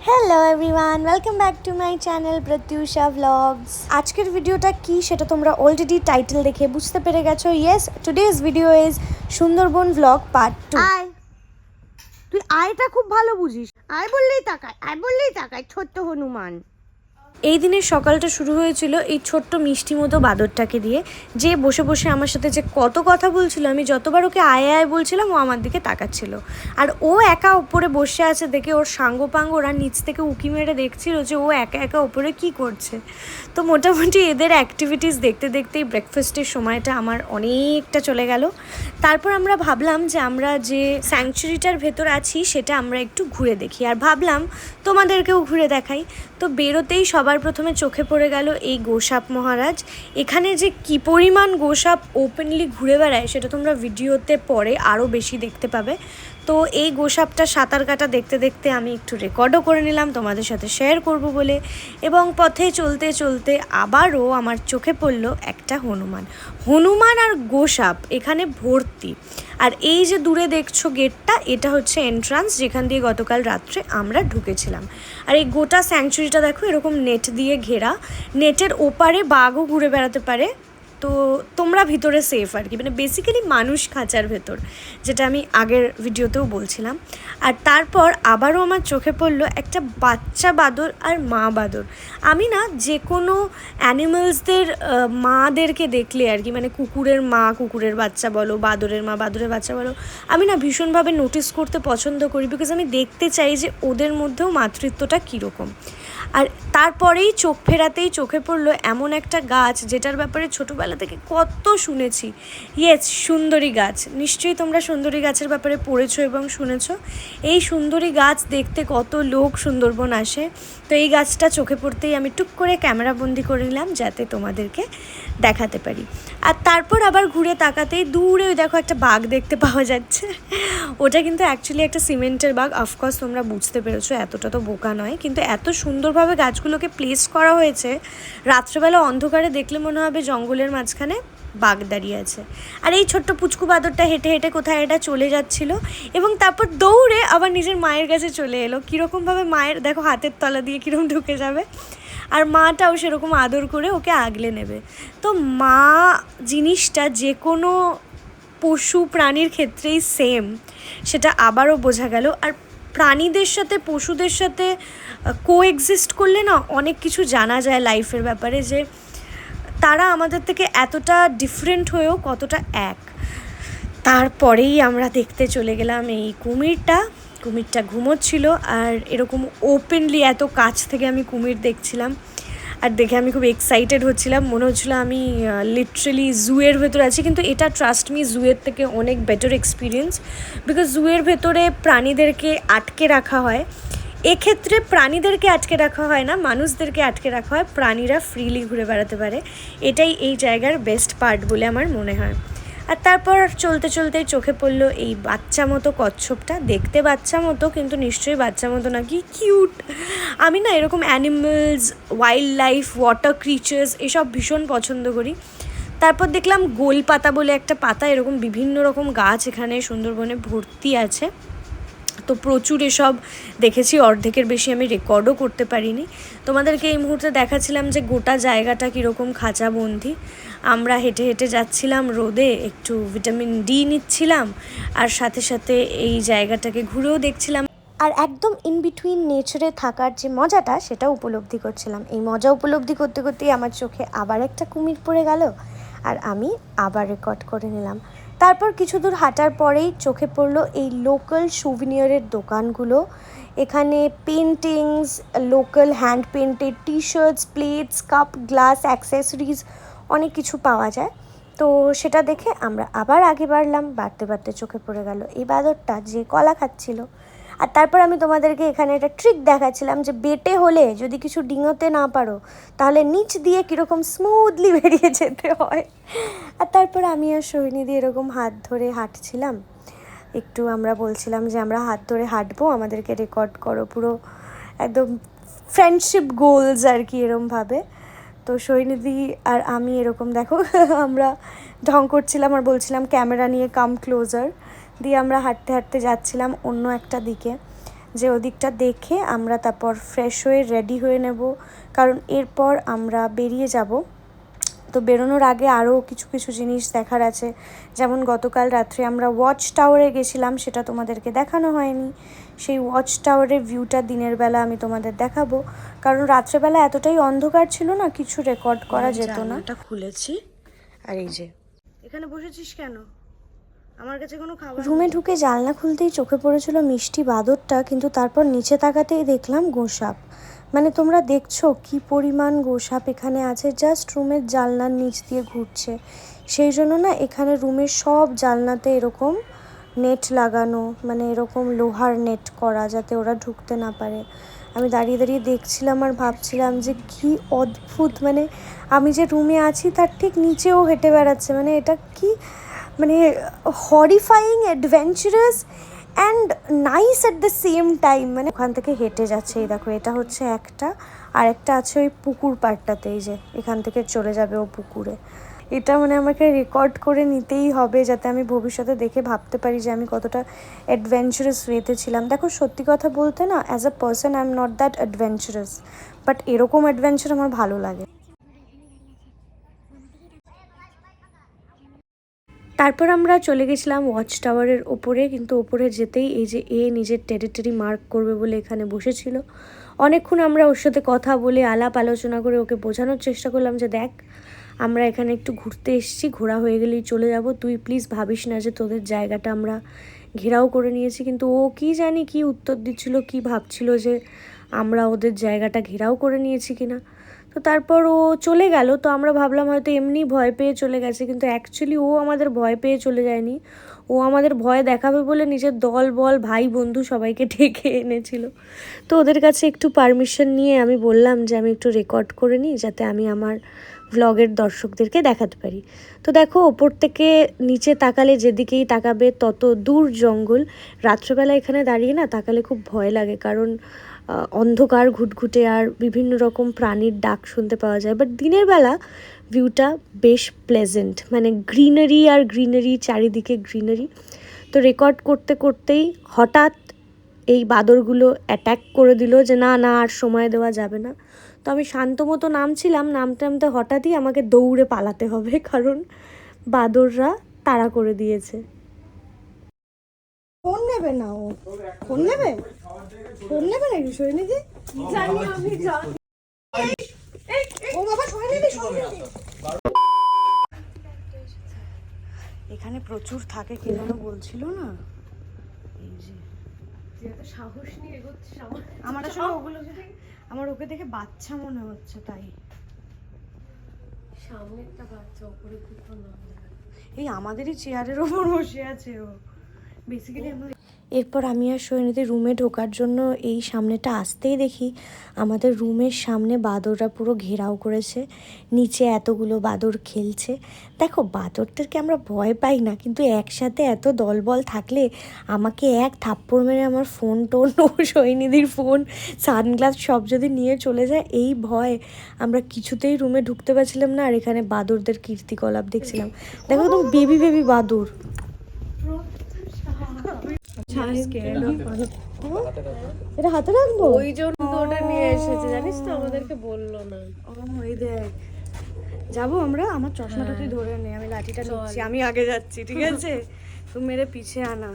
Hello everyone, welcome back to my channel Pratyusha blogs. আজকের ভিডিওটা কি সেটা তোমরা অলরেডি টাইটেল দেখে বুঝতে পেরে গেছো। Yes, today's video is Sundarban blog part 2। আয়, তুই আয়টা খুব ভালো বুঝিস। আয় বললেই তাকায় ছোট্ট হনুমান। এই দিনের সকালটা শুরু হয়েছিল এই ছোট্ট মিষ্টি মতো বাদরটাকে দিয়ে, যে বসে বসে আমার সাথে যে কত কথা বলছিল। আমি যতবার ওকে আয় আয় বলছিলাম ও আমার দিকে তাকাচ্ছিল, আর ও একা ওপরে বসে আছে দেখে ওর সাঙ্গপাঙ্গ ওরা নিচ থেকে উকি মেরে দেখছিল যে ও একা একা ওপরে কি করছে। তো মোটামুটি এদের অ্যাক্টিভিটিস দেখতে দেখতেই ব্রেকফাস্টের সময়টা আমার অনেকটা চলে গেল। তারপর আমরা ভাবলাম যে আমরা যে স্যাংচুরিটার ভেতর আছি সেটা আমরা একটু ঘুরে দেখি, আর ভাবলাম তোমাদেরকেও ঘুরে দেখাই। তো বেরোতেই সবার প্রথমে চোখে পড়ে গেল এই গোসাপ মহারাজ। এখানে যে কি পরিমাণ গোসাপ ওপেনলি ঘুরে বেড়ায় সেটা তোমরা ভিডিওতে পরে আরও বেশি দেখতে পাবে। তো এই গোসাপটা সাঁতার কাটা দেখতে দেখতে আমি একটু রেকর্ডও করে নিলাম তোমাদের সাথে শেয়ার করব বলে। এবং পথে চলতে চলতে আবারও আমার চোখে পড়লো একটা হনুমান আর গোসাপ এখানে ভর্তি। আর এই যে দূরে দেখছো গেটটা, এটা হচ্ছে এন্ট্রান্স, যেখান দিয়ে গতকাল রাত্রে আমরা ঢুকেছিলাম। আর এই গোটা স্যাংচুরিটা দেখো এরকম নেট দিয়ে ঘেরা, নেটের ওপারে বাঘও ঘুরে বেড়াতে পারে। তো তোমরা ভিতরে সেফ আর কি, মানে বেসিক্যালি মানুষ খাঁচার ভেতর, যেটা আমি আগের ভিডিওতেও বলছিলাম। আর তারপর আবারও আমার চোখে পড়লো একটা বাচ্চা বাদর আর মা বাদর। আমি না যে কোনো অ্যানিমালসদের মাদেরকে দেখলে আর কি, মানে কুকুরের মা কুকুরের বাচ্চা বলো, বাদরের মা বাদরের বাচ্চা বলো, আমি না ভীষণভাবে নোটিস করতে পছন্দ করি, বিকজ আমি দেখতে চাই যে ওদের মধ্যেও মাতৃত্বটা কীরকম। আর তারপরেই চোখ ফেরাতেই চোখে পড়লো এমন একটা গাছ যেটার ব্যাপারে ছোটোবেলা থেকে কত শুনেছি। ইয়েস, সুন্দরী গাছ। নিশ্চয়ই তোমরা সুন্দরী গাছের ব্যাপারে পড়েছো এবং শুনেছো। এই সুন্দরী গাছ দেখতে কত লোক সুন্দরবন আসে। তো এই গাছটা চোখে পড়তেই আমি টুক করে ক্যামেরা বন্দি করে নিলাম যাতে তোমাদেরকে দেখাতে পারি। আর তারপর আবার ঘুরে তাকাতেই দূরে ওই দেখো একটা বাঘ দেখতে পাওয়া যাচ্ছে। ওটা কিন্তু অ্যাকচুয়ালি একটা সিমেন্টের বাঘ। অফকোর্স তোমরা বুঝতে পেরেছো, এতটা তো বোকা নয়, কিন্তু এত সুন্দরভাবে গাছগুলোকে প্লেস করা হয়েছে, রাত্রেবেলা অন্ধকারে দেখলে মনে হবে জঙ্গলের মাঝখানে বাঘ দাঁড়িয়ে আছে। আর এই ছোট্ট পুচকু বাদরটা হেঁটে হেঁটে কোথায় এটা চলে যাচ্ছিল, এবং তারপর দৌড়ে আবার নিজের মায়ের কাছে চলে এলো। কীরকমভাবে মায়ের দেখো হাতের তলা দিয়ে কীরকম ঢুকে যাবে, আর মাটাও সেরকম আদর করে ওকে আগলে নেবে। তো মা জিনিসটা যে কোনো পশু প্রাণীর ক্ষেত্রেই সেম, সেটা আবারও বোঝা গেল। আর প্রাণীদের সাথে পশুদের সাথে কোএক্সিস্ট করলে না অনেক কিছু জানা যায় লাইফের ব্যাপারে, যে তারা আমাদের থেকে এতটা ডিফারেন্ট হয়েও কতটা এক। তারপরেই আমরা দেখতে চলে গেলাম এই কুমিরটা ঘুমোচ্ছিল, আর এরকম ওপেনলি এত কাছ থেকে আমি কুমির দেখছিলাম, আর দেখে আমি খুব এক্সাইটেড হচ্ছিলাম। মনে হচ্ছিলো আমি লিটারেলি জুয়ের ভেতরে আছি। কিন্তু এটা ট্রাস্ট মি, জুয়ের থেকে অনেক বেটার এক্সপিরিয়েন্স, বিকজ জুয়ের ভেতরে প্রাণীদেরকে আটকে রাখা হয়। এক্ষেত্রে প্রাণীদেরকে আটকে রাখা হয় না, মানুষদেরকে আটকে রাখা হয়, প্রাণীরা ফ্রিলি ঘুরে বেড়াতে পারে। এটাই এই জায়গার বেস্ট পার্ট বলে আমার মনে হয়। আর তারপর চলতে চলতে চোখে পড়লো এই বাচ্চা মতো কচ্ছপটা। দেখতে বাচ্চা মতো, কিন্তু নিশ্চয়ই বাচ্চা মতো না, কি কিউট। আমি না এরকম animals, wild life, water creatures এসব ভীষণ পছন্দ করি। তারপর দেখলাম গোলপাতা বলে একটা পাতা, এরকম বিভিন্ন রকম গাছ এখানে সুন্দরবনে ভর্তি আছে। তো প্রচুর এসব দেখেছি, অর্ধেকের বেশি আমি রেকর্ডও করতে পারিনি। তোমাদেরকে এই মুহূর্তে দেখাচ্ছিলাম যে গোটা জায়গাটা কীরকম খাঁচাবন্দি। আমরা হেঁটে হেঁটে যাচ্ছিলাম রোদে, একটু ভিটামিন ডি নিচ্ছিলাম, আর সাথে সাথে এই জায়গাটাকে ঘুরেও দেখছিলাম, আর একদম ইন বিটুইন নেচারে থাকার যে মজাটা সেটা উপলব্ধি করছিলাম। এই মজা উপলব্ধি করতে করতেই আমার চোখে আবার একটা কুমির পড়ে গেল, আর আমি আবার রেকর্ড করে নিলাম। তারপর কিছু দূর হাঁটার পরেই চোখে পড়লো এই লোকাল সুভিনিয়ারের দোকানগুলো। এখানে পেন্টিংস, লোকাল হ্যান্ড পেন্টেড টি shorts, plates, cup, glass, accessories অনেক কিছু পাওয়া যায়। তো সেটা দেখে আমরা আবার আগে বাড়তে বাড়তে চোখে পড়ে গেল এই বাদরটা যে কলা খাচ্ছিল। আর তারপর আমি তোমাদেরকে এখানে একটা ট্রিক দেখাচ্ছিলাম যে বেটে হলে যদি কিছু ডিঙোতে না পারো তাহলে নিচ দিয়ে কীরকম স্মুথলি বেরিয়ে যেতে হয়। আর তারপর আমি আর সোহিনী এরকম হাত ধরে হাঁটছিলাম। একটু আমরা বলছিলাম যে আমরা হাত ধরে হাঁটবো, আমাদেরকে রেকর্ড করো, পুরো একদম ফ্রেন্ডশিপ গোলস আর কি এরমভাবে। তো সোহিনীদি আর আমি এরকম দেখো আমরা ঢং করছিলাম আর বলছিলাম ক্যামেরা নিয়ে কাম ক্লোজার, দিয়ে আমরা হাঁটতে হাঁটতে যাচ্ছিলাম অন্য একটা দিকে। যে ওদিকটা দেখে আমরা তারপর ফ্রেশ হয়ে রেডি হয়ে নেব, কারণ এরপর আমরা বেরিয়ে যাব। তো বেরোনোর আগে আরও কিছু কিছু জিনিস দেখার আছে, যেমন গতকাল রাত্রে আমরা ওয়াচ টাওয়ারে গেছিলাম, সেটা তোমাদেরকে দেখানো হয়নি। সেই ওয়াচ টাওয়ারের ভিউটা দিনের বেলা আমি তোমাদের দেখাবো, কারণ রাত্রেবেলা এতটাই অন্ধকার ছিল না, কিছু রেকর্ড করা যেত না। এটা খুলেছি, আর এই যে এখানে বসেছিস কেন? আমার কাছে কোনো খাবার রুমে ঢুকে জানলা খুলতেই চোখে পড়েছিল মিষ্টি বাদরটা, কিন্তু তারপর নিচে তাকাতেই দেখলাম গোসাপ। মানে তোমরা দেখছো কি পরিমাণ গোসাপ এখানে আছে, জাস্ট রুমের জানলার নিচ দিয়ে ঘুরছে। সেই জন্য না এখানে রুমের সব জানলাতে এরকম নেট লাগানো, মানে এরকম লোহার নেট করা, যাতে ওরা ঢুকতে না পারে। আমি দাঁড়িয়ে দাঁড়িয়ে দেখছিলাম আর ভাবছিলাম যে কি অদ্ভুত, মানে আমি যে রুমে আছি তার ঠিক নিচেও হেঁটে বেড়াচ্ছে, মানে এটা কি, মানে horrifying, adventurous and nice at the same time. মানে ওখান থেকে হেঁটে যাচ্ছে, এই দেখো এটা হচ্ছে একটা, আর একটা আছে ওই পুকুর পাড়টাতে, এই যে এখান থেকে চলে যাবে ও পুকুরে। এটা মানে আমাকে রেকর্ড করে নিতেই হবে, যাতে আমি ভবিষ্যতে দেখে ভাবতে পারি যে আমি কতটা অ্যাডভেঞ্চারাস ওয়েতে ছিলাম। দেখো সত্যি কথা বলতে না, as a person I am not that adventurous, but এরকম অ্যাডভেঞ্চার আমার ভালো লাগে। তারপর আমরা চলে গেছিলাম ওয়াচ টাওয়ারের ওপরে, কিন্তু ওপরে যেতেই এই যে নিজের টেরিটরি মার্ক করবে বলে এখানে বসেছিল। অনেকক্ষণ আমরা ওর সাথে কথা বলে আলাপ আলোচনা করে ওকে বোঝানোর চেষ্টা করলাম যে দেখ, আমরা এখানে একটু ঘুরতে এসেছি, ঘোরা হয়ে গেলেই চলে যাব, তুই প্লিজ ভাবিস না যে তোদের জায়গাটা আমরা ঘেরাও করে নিয়েছি। কিন্তু ও কি জানি কি উত্তর দিচ্ছিল, কি ভাবছিল যে আমরা ওদের জায়গাটা ঘেরাও করে নিয়েছি কিনা। তো তারপর ও চলে গেল, তো আমরা ভাবলাম হয়তো এমনি ভয় পেয়ে চলে গেছে, কিন্তু অ্যাকচুয়ালি ও আমাদের ভয় পেয়ে চলে যায়নি, ও আমাদের ভয় দেখাবে বলে নিজের দল বল ভাই বন্ধু সবাইকে ডেকে এনেছিল। তো ওদের কাছে একটু পারমিশন নিয়ে আমি বললাম যে আমি একটু রেকর্ড করে নিই, যাতে আমি আমার ভ্লগের দর্শকদেরকে দেখাতে পারি। তো দেখো ওপর থেকে নিচে তাকালে যেদিকেই তাকাবে তত দূর জঙ্গল। রাত্রেবেলা এখানে দাঁড়িয়ে না তাকালে খুব ভয় লাগে, কারণ অন্ধকার ঘুটঘুটে আর বিভিন্ন রকম প্রাণীর ডাক শুনতে পাওয়া যায়। বাট দিনের বেলা ভিউটা বেশ প্লেজেন্ট, মানে গ্রিনারি আর গ্রিনারি, চারিদিকে গ্রিনারি। তো রেকর্ড করতে করতেই হঠাৎ এই বাদরগুলো অ্যাটাক করে দিল যে না না আর সময় দেওয়া যাবে না। তো আমি শান্ত মতো নামছিলাম, নামতে নামতে হঠাৎই আমাকে দৌড়ে পালাতে হবে, কারণ বাদররা তাড়া করে দিয়েছে। ফোন নেবে না, ও ফোন নেবে, ফোন নেবে নাকি সৈনিধি? জানি আমি জানি। ও বাবা সৈনিধি, সৈনিধি এখানে প্রচুর থাকে, কে যেন বলছিল না, এই যে এত সাহস নিয়ে এগোচ্ছিস। আমার আসলে ওগুলো, আমার ওকে দেখে বাচ্চা মনে হচ্ছে, তাই সামনে একটা বাচ্চা উপরে দুটো না, এই আমাদেরই চেয়ারের ওপর বসে আছে ও বেসিক্যালি। এরপর আমি আর সৈনিধি রুমে ঢোকার জন্য এই সামনেটা আসতেই দেখি আমাদের রুমের সামনে বাদররা পুরো ঘেরাও করেছে, নিচে এতগুলো বাদর খেলছে। দেখো বাদরদেরকে আমরা ভয় পাই না, কিন্তু একসাথে এত দলবল থাকলে আমাকে এক থাপ্পড় মেরে আমার ফোন টোন ও সৈনিধির ফোন সানগ্লাস সব যদি নিয়ে চলে যায়, এই ভয় আমরা কিছুতেই রুমে ঢুকতে পারছিলাম না। আর এখানে বাদরদের কীর্তিকলাপ দেখছিলাম, দেখো একদম বেবি বেবি বাদর। এটা হাতে রাখবো, ওই জন্য তো ওটা নিয়ে এসেছে, জানিস তো, আমাদেরকে বললো না। ও এই দেখ, যাবো আমরা, আমার চশমাটা তুই ধরে নে, আমি লাঠিটা নিচ্ছি, আমি আগে যাচ্ছি, ঠিক আছে? তুই মেরে পিছে আনা।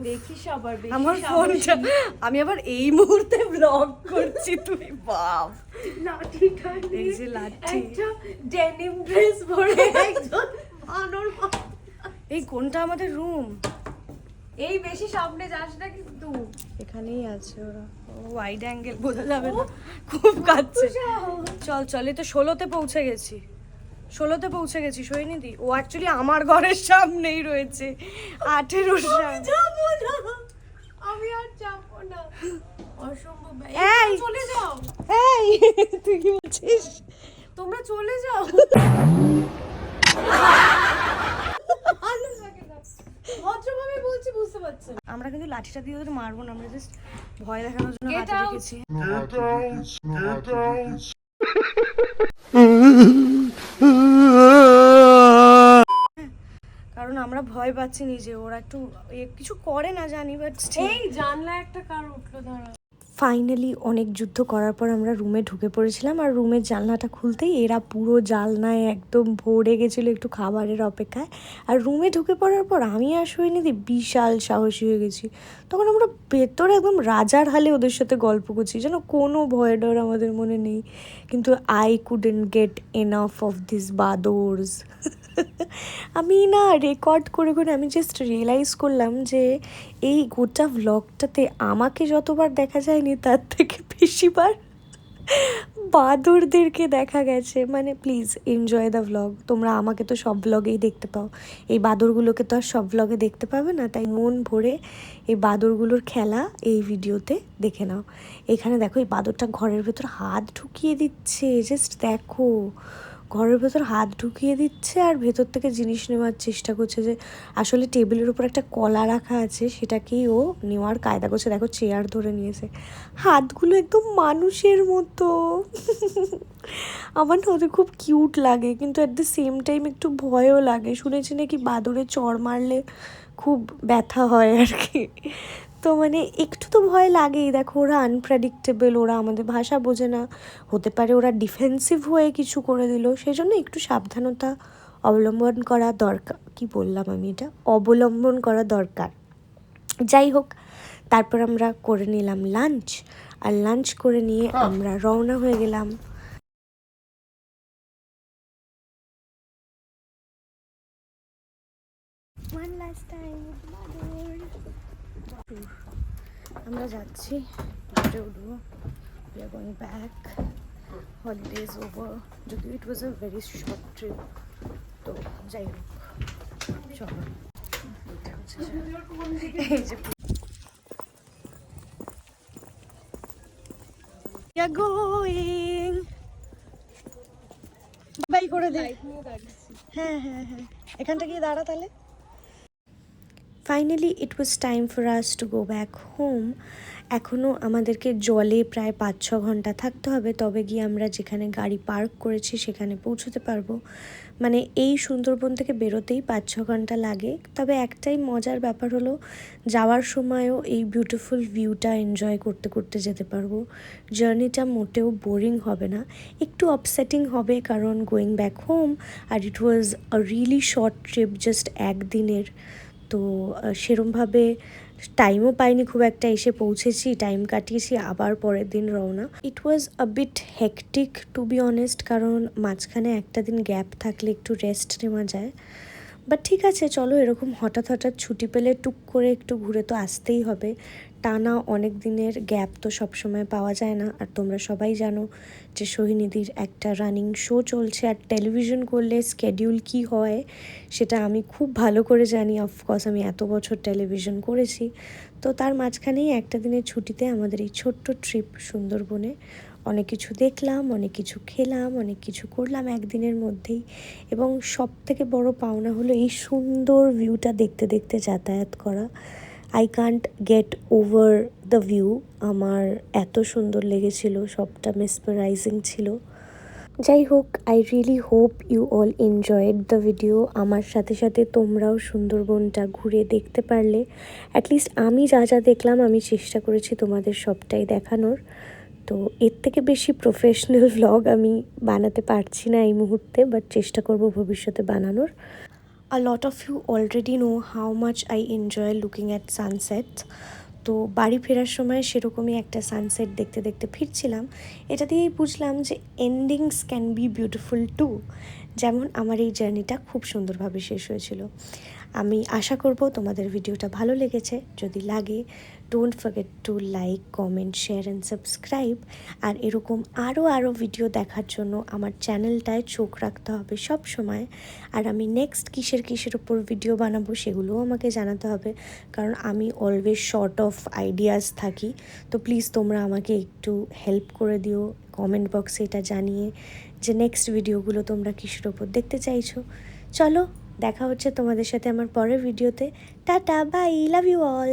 দেখিস আবার, আমার ফোনটা আমি আবার এই মুহূর্তে ব্লগ করছি, তুই বাপ। লাঠিটা এই যে লাঠি, একটা ডেনিম ড্রেস পরে একজন আনোর এই কোনটা আমাদের রুম? এই বেশি সামনে যাস না কিন্তু, এখানেই আছে ওরা। ও ওয়াইড অ্যাঙ্গেল বোঝা যাবে না, খুব কাছে। চল চল, এই তো 16তে পৌঁছে গেছি, 16তে পৌঁছে গেছি সৈনিধি। ও অ্যাকচুয়ালি আমার ঘরের সামনেই রয়েছে, 18 যাবো না, আমি আর যাবো না, অসম্ভব। এই চলে যাও, এই তুই কি বলছিস? তোমরা চলে যাও। ভদ্রভাবে বলছি, বুঝতে পারছেন। আমরা কিন্তু লাঠিটা দিয়ে ওদের মারবো না, আমরা জাস্ট ভয় দেখানোর জন্য হাতে রেখেছি। কারণ আমরা ভয় পাচ্ছি নিজে, ওরা একটু কিছু করে না জানি, বাট এই জানলা একটা কার উঠলো, দাঁড়া। ফাইনালি অনেক যুদ্ধ করার পর আমরা রুমে ঢুকে পড়েছিলাম, আর রুমের জানলাটা খুলতেই এরা পুরো জানলায় একদম ভরে গেছিলো একটু খাবারের অপেক্ষায়। আর রুমে ঢুকে পড়ার পর আমি আর সৈনিধি বিশাল সাহসী হয়ে গেছি। তখন আমরা ভেতরে একদম রাজার হালে ওদের সাথে গল্প করছি, যেন কোনো ভয় ডর আমাদের মনে নেই। কিন্তু I couldn't get enough of this bothers. আমি না রেকর্ড করে করে আমি জাস্ট রিয়েলাইজ করলাম যে এই গোটা ভ্লগটাতে আমাকে যতবার দেখা যায়নি তার থেকে বেশিবার বাদরদেরকে দেখা গেছে। মানে প্লিজ এনজয় দ্য ভ্লগ। তোমরা আমাকে তো সব ভ্লগেই দেখতে পাও, এই বাদরগুলোকে তো আর সব ভ্লগে দেখতে পাবে না, তাই মন ভরে এই বাদরগুলোর খেলা এই ভিডিওতে দেখে নাও। এখানে দেখো এই বাদরটা ঘরের ভেতর হাত ঢুকিয়ে দিচ্ছে, জাস্ট দেখো ঘরের ভেতর হাত ঢুকিয়ে দিচ্ছে আর ভেতর থেকে জিনিস নেওয়ার চেষ্টা করছে। যে আসলে টেবিলের উপর একটা কলা রাখা আছে, সেটাকেই ও নেওয়ার কায়দা করছে। দেখো চেয়ার ধরে নিয়েছে, হাতগুলো একদম মানুষের মতো। আমার না ওদের খুব কিউট লাগে, কিন্তু অ্যাট দ্য সেম টাইম একটু ভয়ও লাগে। শুনেছি নাকি বাদরে চড় মারলে খুব ব্যথা হয় আর কি। তো মানে একটু তো ভয় লাগেই। দেখো ওরা আনপ্রেডিক্টেবল, ওরা আমাদের ভাষা বোঝে না, হতে পারে ওরা ডিফেন্সিভ হয়ে কিছু করে দিল, সেই জন্য একটু সাবধানতা অবলম্বন করা দরকার। কি বললাম আমি, এটা অবলম্বন করা দরকার। যাই হোক, তারপর আমরা করে নিলাম লাঞ্চ, আর লাঞ্চ করে নিয়ে আমরা রওনা হয়ে গেলাম। One last time, আমরা যাচ্ছি, ঘুরে উঠবো। We are going back. Holiday is over. যদিও it was a very short trip. তো যাই হোক, চলো এই যে we are going. বাই করে দে। হ্যাঁ হ্যাঁ হ্যাঁ, এখানটা গিয়ে দাঁড়া তাহলে। Finally it was time for us to go back home. এখনও আমাদেরকে জলে প্রায় 5-6 ঘন্টা থাকতে হবে, তবে গিয়ে আমরা যেখানে গাড়ি পার্ক করেছি সেখানে পৌঁছতে পারবো। মানে এই সুন্দরবন থেকে বেরোতেই 5-6 ঘন্টা লাগে। তবে একটাই মজার ব্যাপার হলো, যাওয়ার সময়ও এই বিউটিফুল ভিউটা এনজয় করতে করতে যেতে পারবো। জার্নিটা মোটেও বোরিং হবে না, একটু আপসেটিং হবে কারণ গোয়িং ব্যাক হোম, আর it was a really short trip, just একদিনের। তো সেরমভাবে টাইমও পাইনি খুব একটা, এসে পৌঁছেছি, টাইম কাটিয়েছি, আবার পরের দিন রওনা। It was a bit hectic to be honest, কারণ মাঝখানে একটা দিন গ্যাপ থাকলে একটু রেস্ট নেওয়া যায়। বাট ঠিক আছে, চলো, এরকম হঠাৎ হঠাৎ ছুটি পেলে টুক করে একটু ঘুরে তো আসতেই হবে। টানা অনেক দিনের গ্যাপ তো সবসময় পাওয়া যায় না। আর তোমরা সবাই জানো যে সোহিনীদির একটা রানিং শো চলছে, আর টেলিভিশন করলে স্কেডিউল কি হয় সেটা আমি খুব ভালো করে জানি। অফকোর্স আমি এত বছর টেলিভিশন করেছি, তো তার মাঝখানেই একটা দিনের ছুটিতে আমাদের এই ছোট্ট ট্রিপ সুন্দরবনে। অনেক কিছু দেখলাম, অনেক কিছু খেলাম, অনেক কিছু করলাম একদিনের মধ্যেই। এবং সব থেকে বড় পাওনা হলো এই সুন্দর ভিউটা দেখতে দেখতে যাতায়াত করা। I can't get over the view. আমার এত সুন্দর লেগেছিল, সবটা মেসমারাইজিং ছিল। যাই হোক, I really hope you all enjoyed the video. আমার সাথে সাথে তোমরাও সুন্দরবনটা ঘুরে দেখতে পারলে। অ্যাটলিস্ট আমি যা যা দেখলাম আমি চেষ্টা করেছি তোমাদের সবটাই দেখানোর। তো এর থেকে বেশি প্রফেশনাল ভ্লগ আমি বানাতে পারছি না এই মুহূর্তে, বাট চেষ্টা করব ভবিষ্যতে বানানোর। A lot of you already know how much I enjoy looking at sunsets. তো বাড়ি ফেরার সময় সেরকমই একটা সানসেট দেখতে দেখতে ফিরছিলাম। এটা দিয়েই বুঝলাম যে endings can be beautiful too. যেমন আমার এই জার্নিটা খুব সুন্দরভাবে শেষ হয়েছিল। আমি আশা করব তোমাদের ভিডিওটা ভালো লেগেছে। যদি লাগে, don't forget to like, comment, share and subscribe. আর এরকম আরও ভিডিও দেখার জন্য আমার চ্যানেলটায় চোখ রাখতে হবে সব সময়। আর আমি নেক্সট কিসের ওপর ভিডিও বানাবো সেগুলোও আমাকে জানাতে হবে, কারণ আমি অলওয়েজ শর্ট অফ আইডিয়াস থাকি। তো প্লিজ তোমরা আমাকে একটু হেল্প করে দিও কমেন্ট বক্সে এটা জানিয়ে যে নেক্সট ভিডিওগুলো তোমরা কিসের ওপর দেখতে চাইছো। চলো, দেখা হচ্ছে তোমাদের সাথে আমার পরের ভিডিওতে। Tata, bye, love you all.